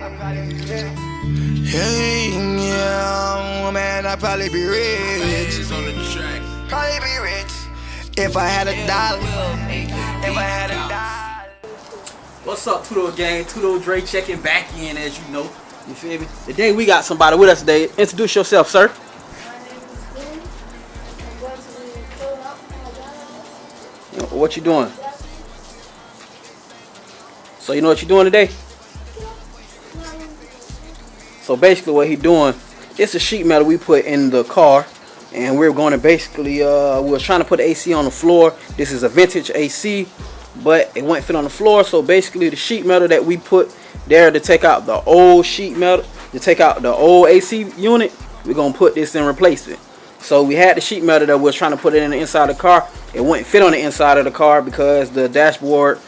Hey, yeah, man, I'd probably be rich. Probably be rich if I had a dollar. If I had a dollar. What's up, Tudo gang? Tudo Dre checking back in, as you know. You feel me? Today we got somebody with us today. Introduce yourself, sir. My name is Ben. I'm going to be filling up my job. What you doing? So you know what you're doing today? So basically what he doing, it's a sheet metal we put in the car, and we're going to basically, we was trying to put the AC on the floor. This is a vintage AC, but it wouldn't fit on the floor. So basically the sheet metal that we put there to take out the old sheet metal, to take out the old AC unit, we're going to put this in replacement. So we had the sheet metal that we was trying to put it in the inside of the car. It wouldn't fit on the inside of the car because the dashboard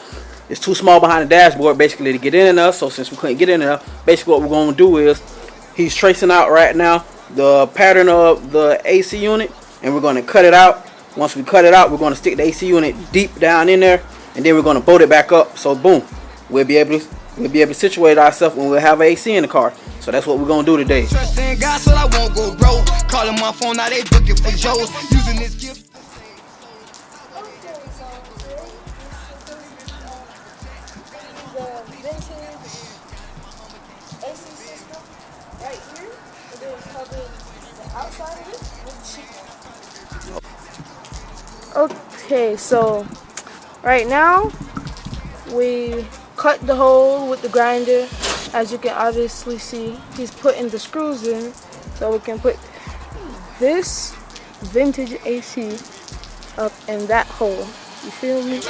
is too small behind the dashboard basically to get in there. So since we couldn't get in there, basically what we're going to do is he's tracing out right now the pattern of the AC unit, and we're going to cut it out. Once we cut it out, we're going to stick the AC unit deep down in there, and then we're going to bolt it back up. So boom, we'll be able to situate ourselves when we'll have an AC in the car. So that's what we're going to do today. Trust in God so I won't go broke. Calling my phone, now they booking for Joe's. Using this gift. The vintage AC system right here, and then cover the outside of it with sheet metal. Okay, so right now we cut the hole with the grinder. As you can obviously see, he's putting the screws in so we can put this vintage AC up in that hole. You feel me? If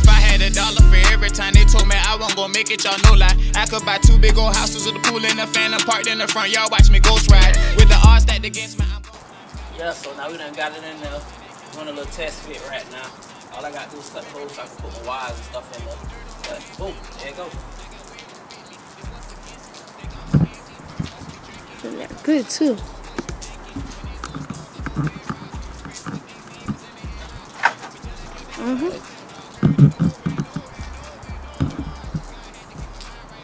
I had $1 for every time they told me I wasn't gonna make it, y'all know lie. I could buy 2 big old houses with a pool and a fan parked in the front. Y'all watch me ghost ride with the odds stacked against me. Yeah, so now we done got it in there. Doing a little test fit right now. All I got to do is cut the hole so I can put my wires and stuff in there. But boom, there it goes. Yeah, good too.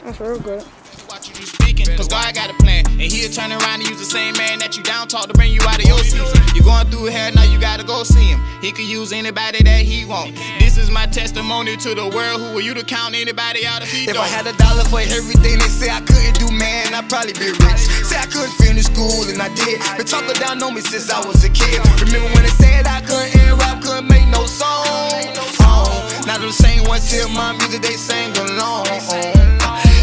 That's real good. Watch you speaking, cause God got a plan, and he'll turn around and use the same man that you down talk to bring you out of your season. You're going through hell, now you gotta go see him. He could use anybody that he want. This is my testimony to the world. Who are you to count anybody out if he don't? If I had $1 for everything they say I couldn't do, man, I'd probably be rich. Say I couldn't finish school, and I did. Been talking down on me since I was a kid. Remember when they said I couldn't rap, couldn't make no song? Now them same ones hear my music, they sang along.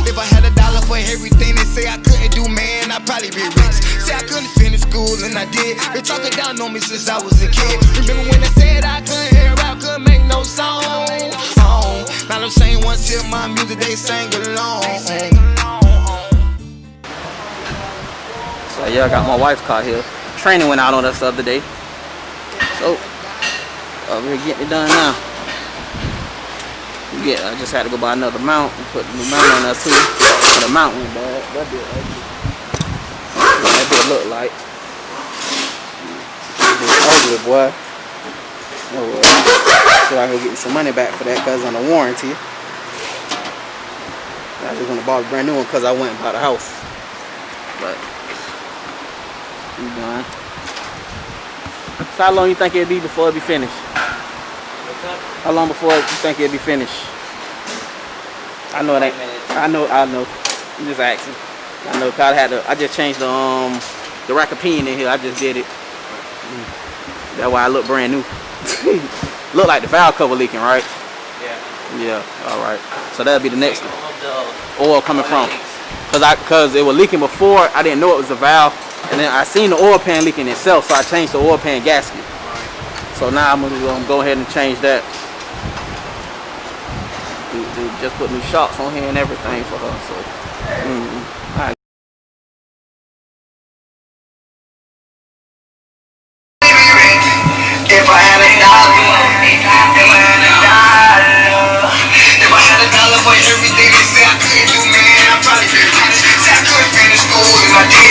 If I had $1 for everything they say I couldn't do, man, I'd probably be rich. Say I couldn't finish school, and I did. Been talking down on me since I was a kid. Remember when they said I couldn't rap, couldn't make no song? Now them same ones hear my music, they sang along. So yeah, I got my wife's car here. Training went out on us the other day. So we're getting it done now. I just had to go buy another mount and put the new mount on there too. The mount went bad. That bit look like. It's ugly, boy. Oh well. So I can get some money back for that because it's on a warranty. I just want to buy a brand new one because I went and bought a house. But you done. So how long you think it'll be before it be finished? How long before you think it'll be finished? I know it ain't. I know. I'm just asking. I know. Cause I just changed the rack of pin in here. I just did it. That's why I look brand new. Look like the valve cover leaking, right? Yeah. Yeah. All right. So that'll be the next oil coming from. Cause it was leaking before. I didn't know it was a valve, and then I seen the oil pan leaking itself, so I changed the oil pan gasket. So now I'm gonna go ahead and change that. Just put new shocks on here and everything for her. So, all right. If I had $1 for everything they say I couldn't do, man, I'd probably be rich. Say I couldn't finish school, and I did.